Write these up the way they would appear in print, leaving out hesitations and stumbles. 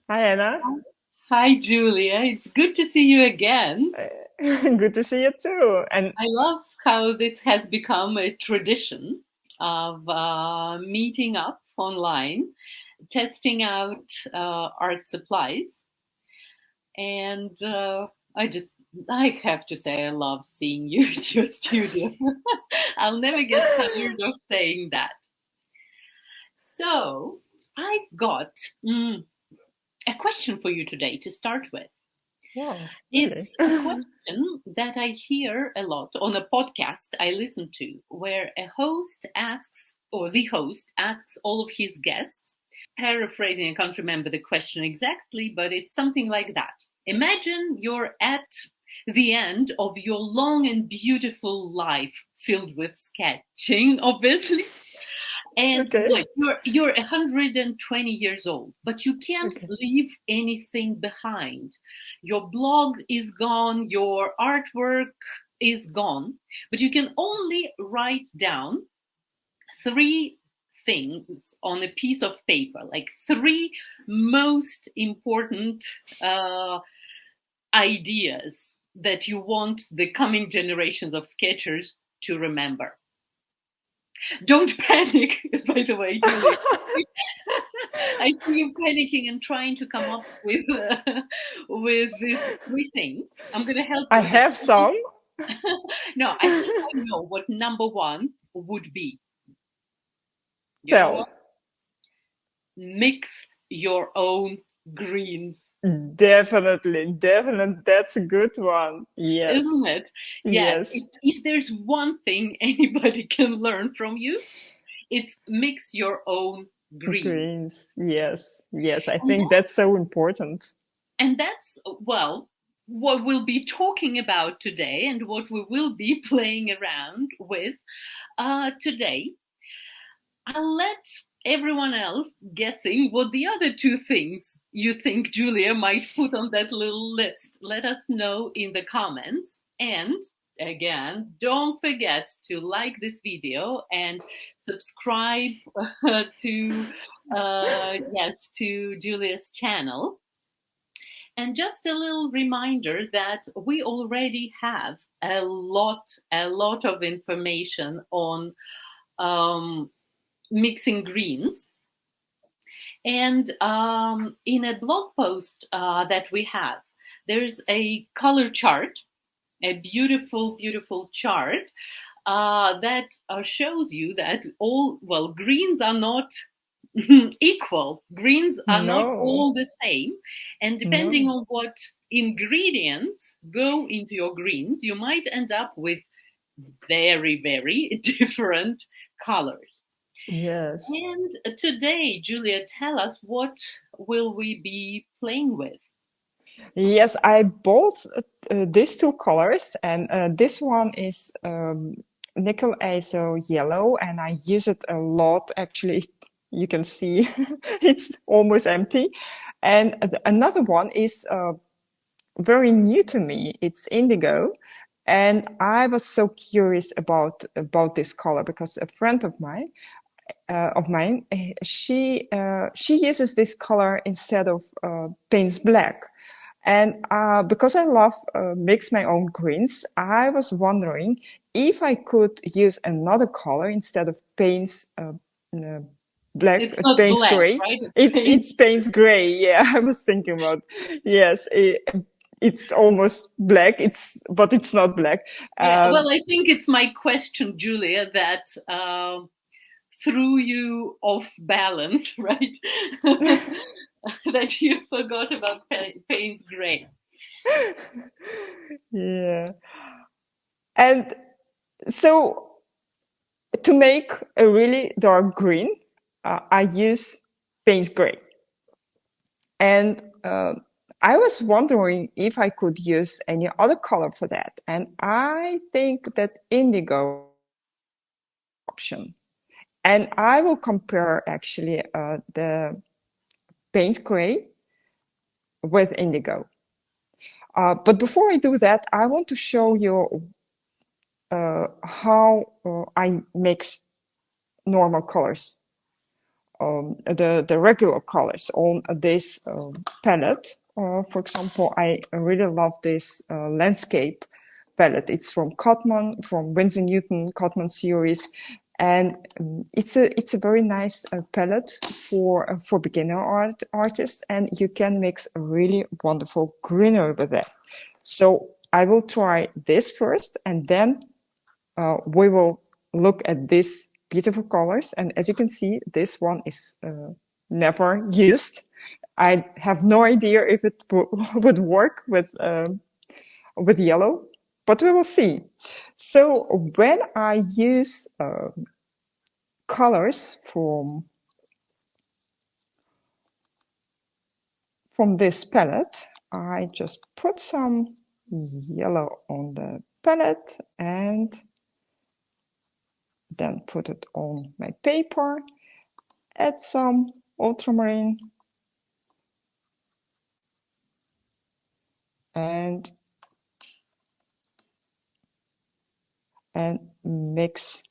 Hi, Anna. Hi, Julia. It's good to see you again. Good to see you too. And I love how this has become a tradition of meeting up online, testing out art supplies, and I have to say, I love seeing you at your studio. I'll never get tired of saying that. So, I've got a question for you today to start with. wow, really? It's a question that I hear a lot on a podcast I listen to, where a host asks, or the host asks all of his guests, paraphrasing, I can't remember the question exactly, but it's something like that. Imagine you're at the end of your long and beautiful life filled with sketching, obviously. And Okay. like you're 120 years old, but you can't Okay. leave anything behind. Your blog is gone, your artwork is gone, but you can only write down three things on a piece of paper, like three most important uh, ideas that you want the coming generations of sketchers to remember. Don't panic, by the way, Julie. I see you panicking and trying to come up with these three things. I'm going to help I you with that. have some. No, I think I know what number one would be. You know what? Tell. Mix your own greens, Definitely, definitely. That's a good one. isn't Yes. it? Yes. Yes. If there's one thing anybody can learn from you, it's mix your own greens. Greens. Yes. Yes. I And think that's so important. And that's, well, what we'll be talking about today and what we will be playing around with today. I'll let everyone else guessing what the other two things you think Julia might put on that little list. Let us know in the comments. And again, don't forget to like this video and subscribe to to Julia's channel. And just a little reminder that we already have a lot of information on um, mixing greens. And in a blog post that we have, there's a color chart, a beautiful, beautiful chart that shows you that well, greens are not equal. Greens are not No. all the same. And depending No. on what ingredients go into your greens, you might end up with very, very different colors. Yes. And today, Julia, tell us what will we be playing with? Yes, I bought these two colors, and this one is nickel azo yellow, and I use it a lot. Actually, you can see it's almost empty. And another one is very new to me. It's indigo, and I was so curious about this color because a friend of mine, she uses this color instead of Payne's black. And because I love mix my own greens, I was wondering if I could use another color instead of Payne's uh, black, It's not Payne's black, gray. right? It's pink. It's Payne's gray. Yeah, I was thinking about yes. It's almost black. But it's not black. Yeah, Um, well, I think it's my question, Julia, that threw you off balance, right? That you forgot about Payne's gray. yeah, and so to make a really dark green, I use Payne's gray. And I was wondering if I could use any other color for that. And I think that indigo option. And I will compare actually the paint gray with indigo. But before I do that, I want to show you how I mix normal colors. the regular colors on this palette. For example, I really love this landscape palette. It's from Cotman, from Winsor Newton Cotman series, and it's a very nice palette for beginner artists, and you can mix a really wonderful greenery with that. So I will try this first, and then we will look at these beautiful colors. And as you can see, this one is never used. I have no idea if it would work with yellow, but we will see. So when I use colors from this palette, I just put some yellow on the palette and then put it on my paper, add some ultramarine, and mix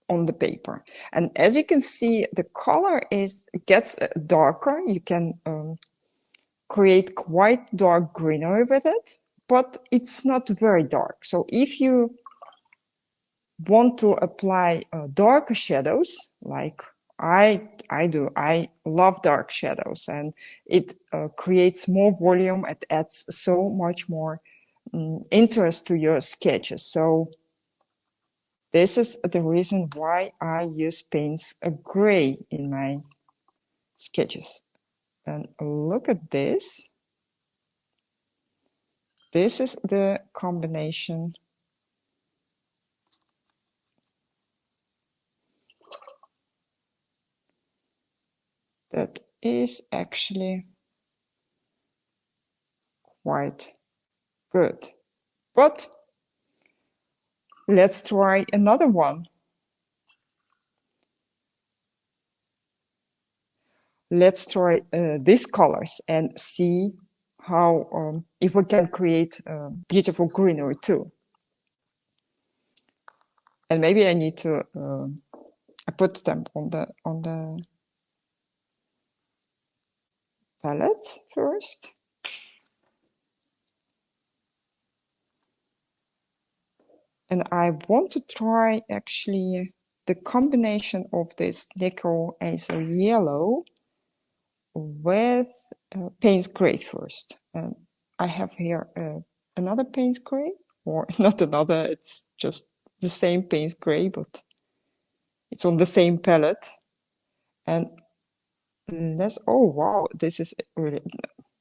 on the paper. And as you can see, the color gets darker. You can create quite dark greenery with it, but it's not very dark. So if you want to apply darker shadows, like I do, I love dark shadows, and it creates more volume. It adds so much more interest to your sketches. So this is the reason why I use Payne's gray in my sketches. And look at this. This is the combination that is actually quite good. But let's try another one. Let's try these colors and see how if we can create beautiful greenery too. And maybe I need to I put them on the palette first. And I want to try actually the combination of this nickel azo yellow with Payne's gray first. And I have here another Payne's gray, or not another, it's just the same Payne's gray, but it's on the same palette. And oh wow, this is really,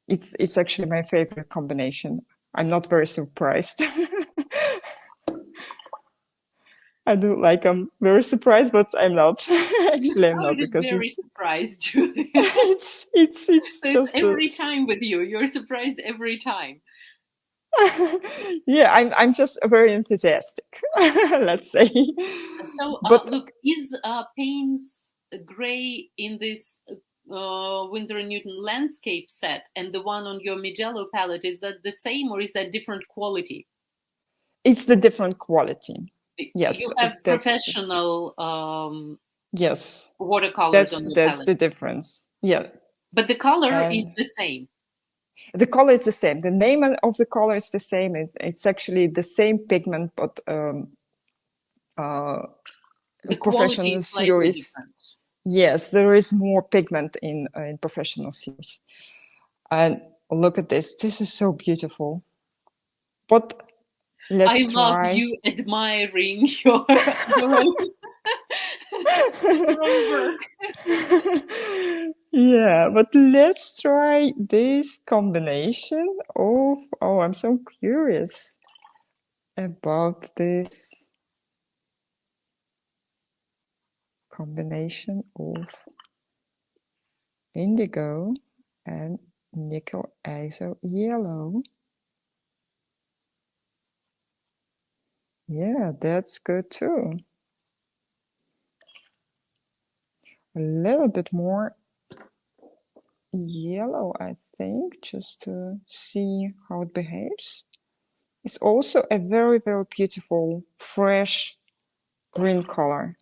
it's actually my favorite combination. I'm not very surprised. I do, like, I'm very surprised, but I'm not. Actually, I'm not, because very it's surprised, Julia. it's So just it's every time with you. You're surprised every time. Yeah, I'm just very enthusiastic, let's say. So But look, is Payne's gray in this Winsor and Newton landscape set and the one on your Mijello palette, is that the same, or is that different quality? it's the different quality. Yes, you have that's professional yes, watercolors on the that's palette, the difference. Yeah, but the color and is the same. the color is the same. The name of the color is the same. It's actually the same pigment, but The quality professional is slightly series. different. Yes, there is more pigment in professional series. And look at this. This is so beautiful. But let's I love try. you admiring your own work. Yeah, but let's try this combination of, oh, I'm so curious about this combination of indigo and nickel azo yellow. Yeah, that's good too. A little bit more yellow, I think, just to see how it behaves. It's also a very, very beautiful, fresh green color.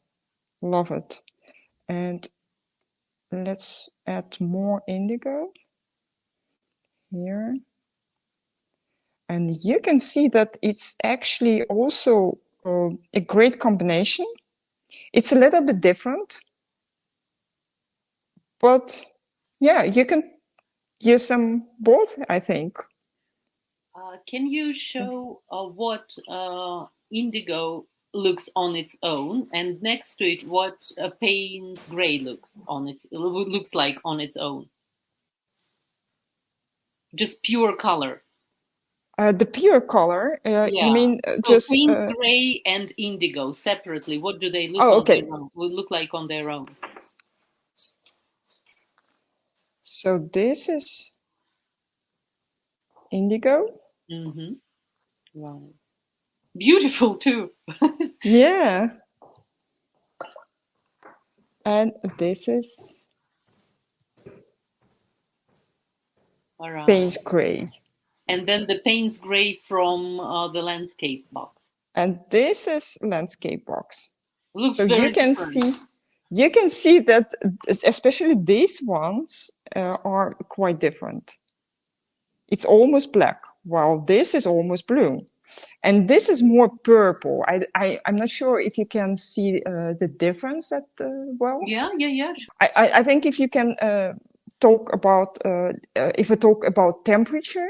Love it. And let's add more indigo here. And you can see that it's actually also a great combination. It's a little bit different, but yeah, you can use them both, I think. Can you show what indigo looks on its own, and next to it what Payne's gray looks like on its own? Just pure color. The pure color, you Yeah. mean So just... Payne's gray and indigo separately. What do they look Oh, on their okay. own? Will look like on their own? So this is indigo. Mm-hmm. Right. Beautiful too. Yeah. And this is All right. Payne's gray. And then the Payne's gray from the landscape box. And this is landscape box. Looks So very different. you can see that especially these ones are quite different. It's almost black, while this is almost blue. And this is more purple. I'm not sure if you can see the difference that well. Yeah. Sure. I think if you can talk about, if we talk about temperature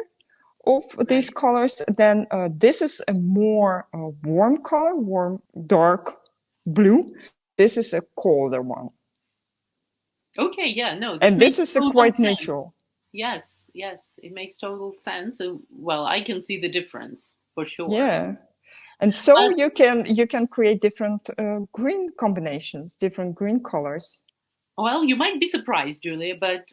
of these colors, then this is a more warm color, warm, dark blue. This is a colder one. Okay, yeah, no, And this makes is a total quite sense. neutral. Yes, it makes total sense. Well, I can see the difference for sure. Yeah. And so you can create different green combinations, different green colors. Well, you might be surprised, Julia, but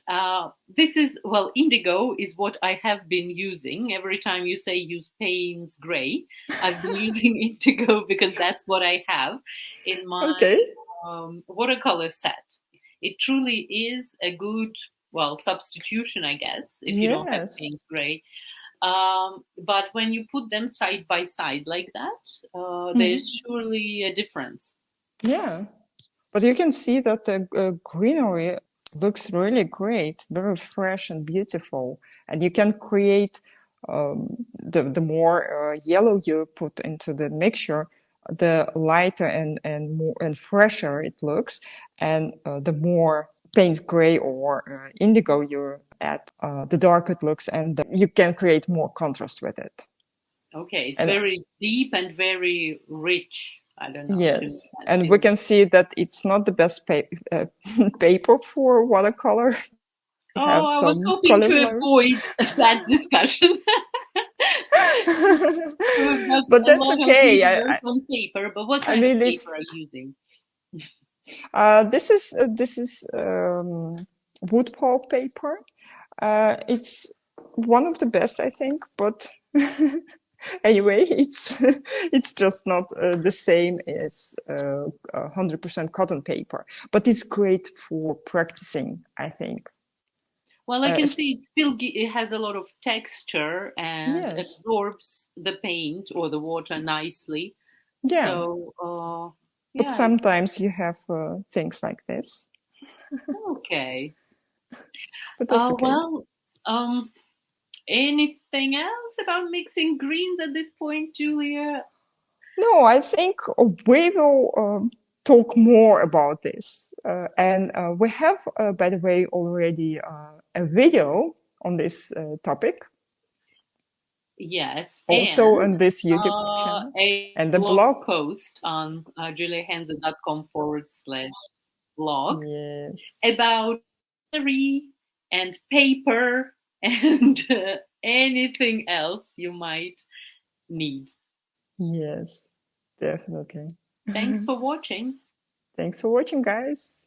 this is, well, indigo is what I have been using. Every time you say use Payne's gray, I've been using indigo because that's what I have in my Okay. watercolor set. It truly is a good, well, substitution, I guess, if you don't have Yes. Payne's gray. But when you put them side by side like that, there's surely a difference. Yeah. But you can see that the greenery looks really great, very fresh and beautiful. And you can create the more yellow you put into the mixture, the lighter and more and fresher it looks, and the more Payne's gray or indigo you add, the darker it looks, and you can create more contrast with it. Okay, it's And very deep and very rich. I don't know. yes, and we can see that it's not the best paper for watercolor. Oh, Have I was some hoping color to blurs. avoid that discussion. We've got But a that's lot of okay. universe on paper, but what I kind of mean, paper are it's you using? this is wood pulp paper. It's one of the best, I think, but anyway, it's just not the same as 100% cotton paper. But it's great for practicing, I think. Well, I can see it has a lot of texture and Yes. absorbs the paint or the water nicely. Yeah. So, But yeah. sometimes you have things like this. Okay. But that's okay. Well, anything else about mixing greens at this point, Julia? No, I think we will talk more about this. And we have, by the way, already a video on this topic. Yes, Also and on this YouTube channel. a And the blog blog. post on juliahenze.com/blog Yes. about scenery and paper and anything else you might need. Yes, definitely. Thanks for watching. Thanks for watching, guys.